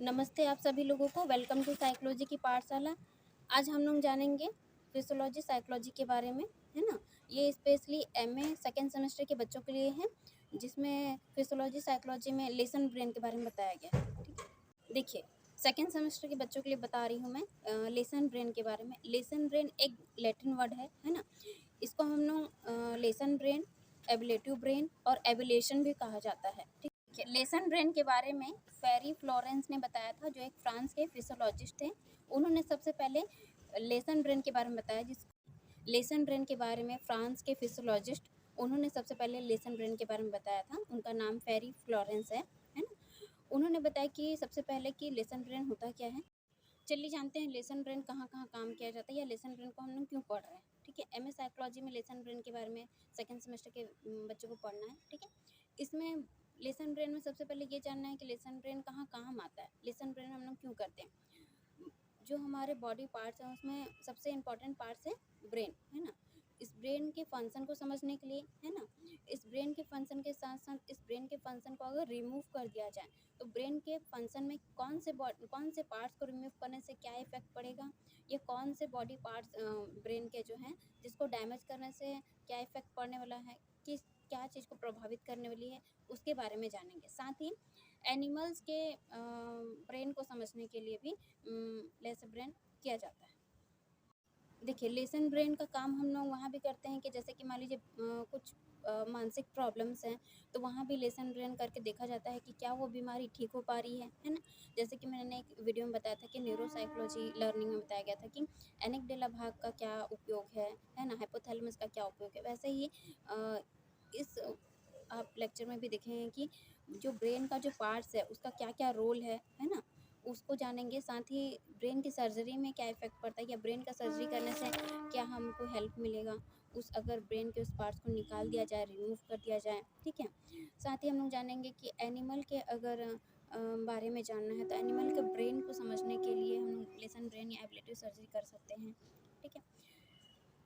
नमस्ते आप सभी लोगों को। वेलकम टू साइकोलॉजी की पाठशाला। आज हम लोग जानेंगे फिजियोलॉजी साइकोलॉजी के बारे में, है ना। ये स्पेशली एमए सेकेंड सेमेस्टर के बच्चों के लिए है, जिसमें फिजियोलॉजी साइकोलॉजी में लेसन ब्रेन के बारे में बताया गया है। ठीक है, देखिए सेकेंड सेमेस्टर के बच्चों के लिए बता रही हूँ मैं लेसन ब्रेन के बारे में। लेसन ब्रेन एक लैटिन वर्ड है ना। इसको हम लोग लेसन ब्रेन, एबिलेटिव ब्रेन और एबिलेशन भी कहा जाता है। ठीक है, लेसन ब्रेन के बारे में फेरी फ्लोरेंस ने बताया था, जो एक फ्रांस के फिजियोलॉजिस्ट थे। उन्होंने सबसे पहले लेसन ब्रेन के बारे में बताया। जिस लेसन ब्रेन के बारे में फ्रांस के फिजियोलॉजिस्ट, उन्होंने सबसे पहले लेसन ब्रेन के बारे में बताया था। उनका नाम फेरी फ्लोरेंस है ना। उन्होंने बताया कि सबसे पहले कि लेसन ब्रेन होता क्या है। चलिए जानते हैं लेसन ब्रेन कहाँ कहाँ काम किया जाता है, या लेसन ब्रेन को हम लोग क्यों पढ़ रहे हैं। ठीक है, एमए साइकोलॉजी में लेसन ब्रेन के बारे में सेकंड सेमेस्टर के बच्चों को पढ़ना है। ठीक है, इसमें लेसन ब्रेन में सबसे पहले ये जानना है कि लेसन ब्रेन कहाँ काम आता है, लेसन ब्रेन हम लोग क्यों करते हैं। जो हमारे बॉडी पार्ट्स हैं उसमें सबसे इम्पॉर्टेंट पार्ट्स है ब्रेन, है ना। इस ब्रेन के फंक्शन को समझने के लिए, है ना, इस ब्रेन के फंक्शन के साथ साथ इस ब्रेन के फंक्शन को अगर रिमूव कर दिया जाए तो ब्रेन के फंक्शन में कौन से पार्ट्स को रिमूव करने से क्या इफेक्ट पड़ेगा, या कौन से बॉडी पार्ट्स ब्रेन के जो हैं जिसको डैमेज करने से क्या इफेक्ट पड़ने वाला है, किस क्या चीज़ को प्रभावित करने वाली है, उसके बारे में जानेंगे। साथ ही एनिमल्स के ब्रेन को समझने के लिए भी लेसन ब्रेन किया जाता है। देखिए लेसन ब्रेन का काम हम लोग वहाँ भी करते हैं कि जैसे कि मान लीजिए कुछ मानसिक प्रॉब्लम्स हैं, तो वहाँ भी लेसन ब्रेन करके देखा जाता है कि क्या वो बीमारी ठीक हो पा रही है ना। जैसे कि मैंने एक वीडियो में बताया था कि न्यूरोसाइकोलॉजी लर्निंग में बताया गया था कि एनिकडेला भाग का क्या उपयोग है ना, हाइपोथैलेमस का क्या उपयोग है। वैसे ही इस आप लेक्चर में भी देखेंगे कि जो ब्रेन का जो पार्ट्स है उसका क्या क्या रोल है ना, उसको जानेंगे। साथ ही ब्रेन की सर्जरी में क्या इफ़ेक्ट पड़ता है, या ब्रेन का सर्जरी करने से क्या हमको हेल्प मिलेगा, उस अगर ब्रेन के उस पार्ट्स को निकाल दिया जाए, रिमूव कर दिया जाए। ठीक है, साथ ही हम लोग जानेंगे कि एनिमल के अगर बारे में जानना है तो एनिमल के ब्रेन को समझने के लिए हम लोग लेसन ब्रेन या एबिलेटिव सर्जरी कर सकते हैं। ठीक है,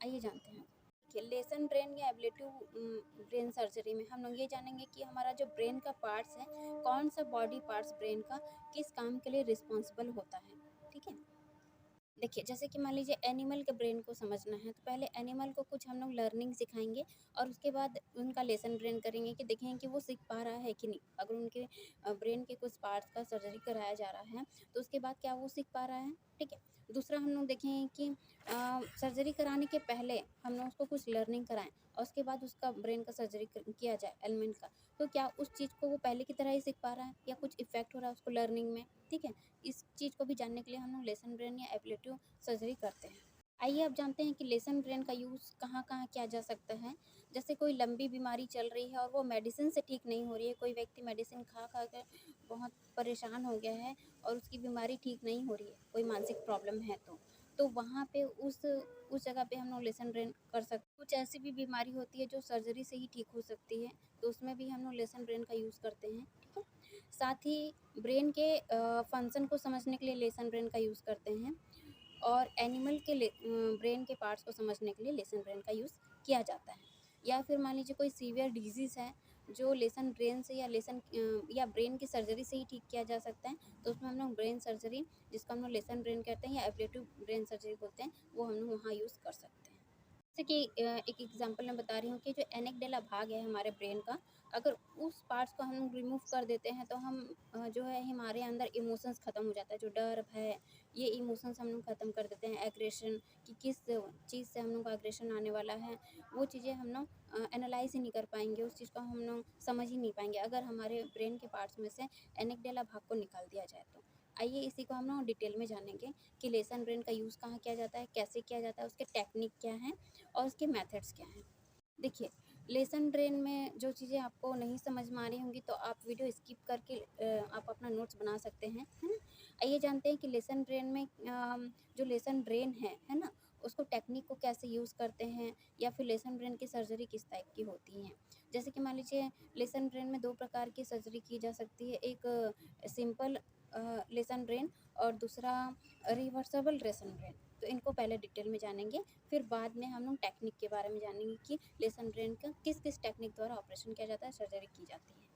आइए जानते हैं कि लेसन ब्रेन या एबिलेटिव ब्रेन सर्जरी में हम लोग ये जानेंगे कि हमारा जो ब्रेन का पार्ट्स है, कौन सा बॉडी पार्ट्स ब्रेन का किस काम के लिए रिस्पॉन्सिबल होता है। ठीक है, देखिए जैसे कि मान लीजिए एनिमल के ब्रेन को समझना है तो पहले एनिमल को कुछ हम लोग लर्निंग सिखाएंगे, और उसके बाद उनका लेसन ब्रेन करेंगे कि देखें कि वो सीख पा रहा है कि नहीं। अगर उनके ब्रेन के कुछ पार्ट्स का सर्जरी कराया जा रहा है तो उसके बाद क्या वो सीख पा रहा है। ठीक है, दूसरा हम लोग देखें कि सर्जरी कराने के पहले हम लोग उसको कुछ लर्निंग कराएं और उसके बाद उसका ब्रेन का सर्जरी किया जाए एलिमेंट का, तो क्या उस चीज़ को वो पहले की तरह ही सीख पा रहा है या कुछ इफेक्ट हो रहा है उसको लर्निंग में। ठीक है, इस चीज़ को भी जानने के लिए हम लोग लेसन ब्रेन या एबिलेटिव सर्जरी करते हैं। आइए अब जानते हैं कि लेसन ब्रेन का यूज़ कहाँ कहाँ किया जा सकता है। जैसे कोई लंबी बीमारी चल रही है और वो मेडिसिन से ठीक नहीं हो रही है, कोई व्यक्ति मेडिसिन खा खा कर बहुत परेशान हो गया है और उसकी बीमारी ठीक नहीं हो रही है, कोई मानसिक प्रॉब्लम है तो वहाँ पे उस जगह पे हम लोग लेसन ब्रेन कर सकते। कुछ ऐसी भी बीमारी होती है जो सर्जरी से ही ठीक हो सकती है, तो उसमें भी हम लोग लेसन ब्रेन का यूज़ करते हैं। ठीक है, साथ ही ब्रेन के फंक्शन को समझने के लिए लेसन ब्रेन का यूज़ करते हैं, और एनिमल के ब्रेन के पार्ट्स को समझने के लिए लेसन ब्रेन का यूज़ किया जाता है। या फिर मान लीजिए कोई सीवियर डिजीज़ है जो लेसन ब्रेन से या ब्रेन की सर्जरी से ही ठीक किया जा सकता है, तो उसमें हम लोग ब्रेन सर्जरी, जिसको हम लोग लेसन ब्रेन कहते हैं या एबिलेटिव ब्रेन सर्जरी बोलते हैं, वो हम लोग वहाँ यूज़ कर सकते हैं। जैसे कि एक एग्जांपल मैं बता रही हूँ कि जो एनिकडेला भाग है हमारे ब्रेन का, अगर उस पार्ट्स को हम रिमूव कर देते हैं तो हम जो है हमारे अंदर इमोशंस ख़त्म हो जाता है। जो डर भय, ये इमोशंस हम लोग ख़त्म कर देते हैं। एग्रेशन कि किस चीज़ से हम लोग को एग्रेशन आने वाला है, वो चीज़ें हम लोग एनालाइज ही नहीं कर पाएंगे, उस चीज़ को हम लोग समझ ही नहीं पाएंगे अगर हमारे ब्रेन के पार्ट्स में से एनिकडेला भाग को निकाल दिया जाए तो। आइए इसी को हम लोग डिटेल में जानेंगे कि लेसन ब्रेन का यूज़ कहाँ किया जाता है, कैसे किया जाता है, उसके टेक्निक क्या हैं और उसके मेथड्स क्या हैं। देखिए लेसन ब्रेन में जो चीज़ें आपको नहीं समझ में आ रही होंगी तो आप वीडियो स्किप करके आप अपना नोट्स बना सकते हैं, है ना। आइए जानते हैं कि लेसन ब्रेन में जो लेसन ब्रेन है ना, उसको टेक्निक को कैसे यूज़ करते हैं, या फिर लेसन ब्रेन की सर्जरी किस टाइप की होती हैं। जैसे कि मान लीजिए लेसन ब्रेन में दो प्रकार की सर्जरी की जा सकती है, एक सिंपल लेसन ब्रेन और दूसरा रिवर्सेबल लेसन ब्रेन। तो इनको पहले डिटेल में जानेंगे, फिर बाद में हम लोग टेक्निक के बारे में जानेंगे कि लेसन ब्रेन का किस किस टेक्निक द्वारा ऑपरेशन किया जाता है, सर्जरी की जाती है।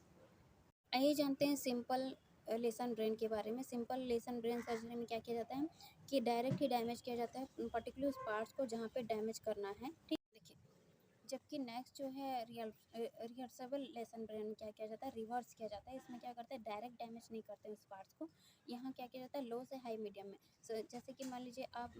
आइए जानते हैं सिंपल लेसन ब्रेन के बारे में। सिंपल लेसन ब्रेन सर्जरी में क्या किया जाता है कि डायरेक्ट ही डैमेज किया जाता है पर्टिकुलर उस पार्ट्स को जहाँ पे डैमेज करना है, ठीक। देखिए, जबकि नेक्स्ट जो है रिहर्सेबल लेसन ब्रेन में क्या किया जाता है, रिवर्स किया जाता है। इसमें क्या करते हैं, डायरेक्ट डैमेज नहीं करते उस पार्ट्स को। यहाँ क्या किया जाता है, लो से हाई मीडियम में। जैसे कि मान लीजिए आप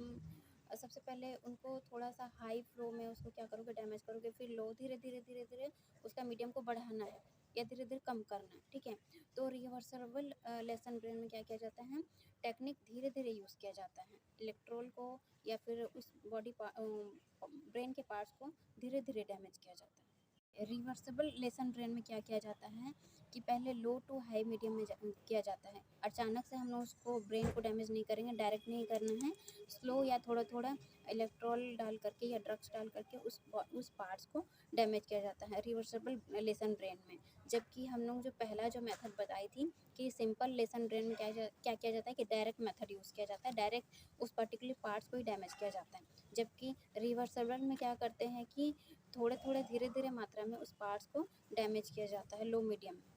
सबसे पहले उनको थोड़ा सा हाई फ्लो में उसको क्या करोगे, डैमेज करोगे, फिर लो, धीरे धीरे धीरे धीरे उसका मीडियम को बढ़ाना है या धीरे धीरे कम करना है, ठीक है। तो रिवर्सेबल लेसन ब्रेन में क्या किया जाता है, टेक्निक धीरे धीरे यूज़ किया जाता है। इलेक्ट्रोल को या फिर उस ब्रेन के पार्ट्स को धीरे धीरे डैमेज किया जाता है। रिवर्सेबल लेसन ब्रेन में क्या किया जाता है कि पहले लो टू हाई मीडियम में किया जाता है। अचानक से हम लोग उसको ब्रेन को डैमेज नहीं करेंगे, डायरेक्ट नहीं करना है, स्लो या थोड़ा थोड़ा इलेक्ट्रोल डाल करके या ड्रग्स डाल करके उस पार्ट्स को डैमेज किया जाता है रिवर्सेबल लेसन ब्रेन में। जबकि हम लोग जो पहला जो मेथड बताई थी कि सिंपल लेसन ब्रेन में क्या किया जाता है कि डायरेक्ट मेथड यूज़ किया जाता है, डायरेक्ट उस पर्टिकुलर पार्ट्स को ही डैमेज किया जाता है। जबकि रिवर्सेबल में क्या करते हैं कि थोड़े थोड़े धीरे धीरे मात्रा में उस पार्ट्स को डैमेज किया जाता है लो मीडियम में।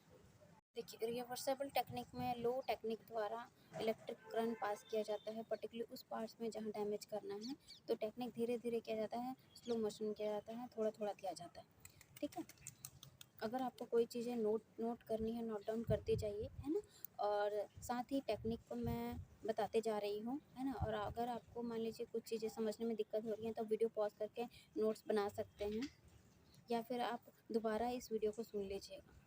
देखिए, रिवर्सेबल टेक्निक में लो टेक्निक द्वारा इलेक्ट्रिक करंट पास किया जाता है पर्टिकुलर उस पार्ट्स में जहाँ डैमेज करना है। तो टेक्निक धीरे धीरे किया जाता है, स्लो मोशन में किया जाता है, थोड़ा थोड़ा किया जाता है, ठीक है। अगर आपको कोई चीज़ें नोट करनी है, नोट डाउन करते जाइए, है ना। और साथ ही टेक्निक को मैं बताते जा रही हूँ, है ना। और अगर आपको मान लीजिए कुछ चीज़ें समझने में दिक्कत हो रही हैं तो वीडियो पॉज करके नोट्स बना सकते हैं या फिर आप दोबारा इस वीडियो को सुन लीजिएगा।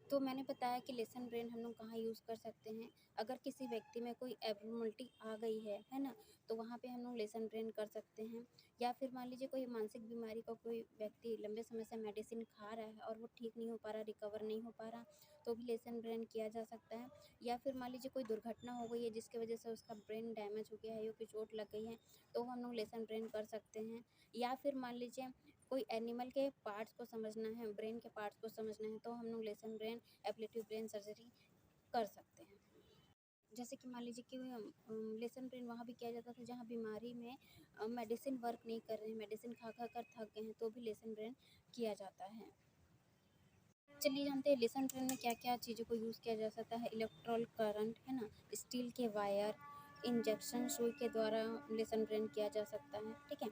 तो मैंने बताया कि लेसन ब्रेन हम लोग कहाँ यूज़ कर सकते हैं। अगर किसी व्यक्ति में कोई एब्नॉर्मलिटी आ गई है ना, तो वहाँ पे हम लोग लेसन ब्रेन कर सकते हैं। या फिर मान लीजिए कोई मानसिक बीमारी का कोई व्यक्ति लंबे समय से मेडिसिन खा रहा है और वो ठीक नहीं हो पा रहा, रिकवर नहीं हो पा रहा, तो भी लेसन ब्रेन किया जा सकता है। या फिर मान लीजिए कोई दुर्घटना हो गई है जिसकी वजह से उसका ब्रेन डैमेज हो गया है या कोई चोट लग गई है, तो हम लोग लेसन ब्रेन कर सकते हैं। या फिर मान लीजिए कोई एनिमल के पार्ट्स को समझना है, ब्रेन के पार्ट्स को समझना है, तो हम लोग lesson brain ablative brain surgery कर सकते हैं। जैसे कि मान लीजिए कि लेसन ब्रेन वहाँ भी किया जाता था जहाँ बीमारी में मेडिसिन वर्क नहीं कर रहे हैं, मेडिसिन खा खा कर थक गए हैं, तो भी लेसन ब्रेन किया जाता है। चलिए जानते हैं लेसन ब्रेन में क्या क्या चीज़ों को यूज़ किया जा सकता है। इलेक्ट्रॉल करंट, है ना, स्टील के वायर, इंजेक्शन सुई के द्वारा लेसन ब्रेन किया जा सकता है, ठीक है।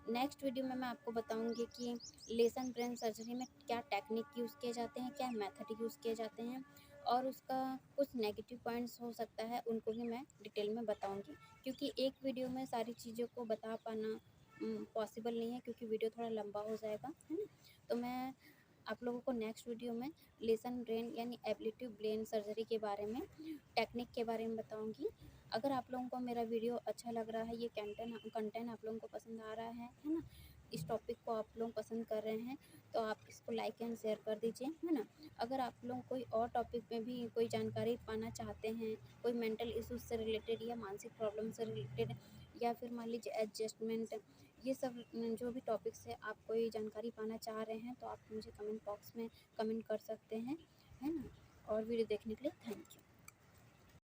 नेक्स्ट वीडियो में मैं आपको बताऊंगी कि लेसन ब्रेन सर्जरी में क्या टेक्निक यूज़ किए जाते हैं, क्या मेथड यूज़ किए जाते हैं, और उसका कुछ नेगेटिव पॉइंट्स हो सकता है उनको भी मैं डिटेल में बताऊंगी। क्योंकि एक वीडियो में सारी चीज़ों को बता पाना पॉसिबल नहीं है, क्योंकि वीडियो थोड़ा लंबा हो जाएगा, है ना। तो मैं आप लोगों को नेक्स्ट वीडियो में लेसन ब्रेन यानी एब्लेटिव ब्रेन सर्जरी के बारे में, टेक्निक के बारे में बताऊंगी। अगर आप लोगों को मेरा वीडियो अच्छा लग रहा है, ये कंटेंट आप लोगों को पसंद आ रहा है ना, इस टॉपिक को आप लोग पसंद कर रहे हैं, तो आप इसको लाइक एंड शेयर कर दीजिए, है ना। अगर आप लोग कोई और टॉपिक में भी कोई जानकारी पाना चाहते हैं, कोई मेंटल इश्यूज से रिलेटेड या मानसिक प्रॉब्लम से रिलेटेड, या फिर मान लीजिए एडजस्टमेंट, ये सब जो भी टॉपिक्स है आप कोई जानकारी पाना चाह रहे हैं, तो आप मुझे कमेंट बॉक्स में कमेंट कर सकते हैं, है ना। और वीडियो देखने के लिए थैंक यू।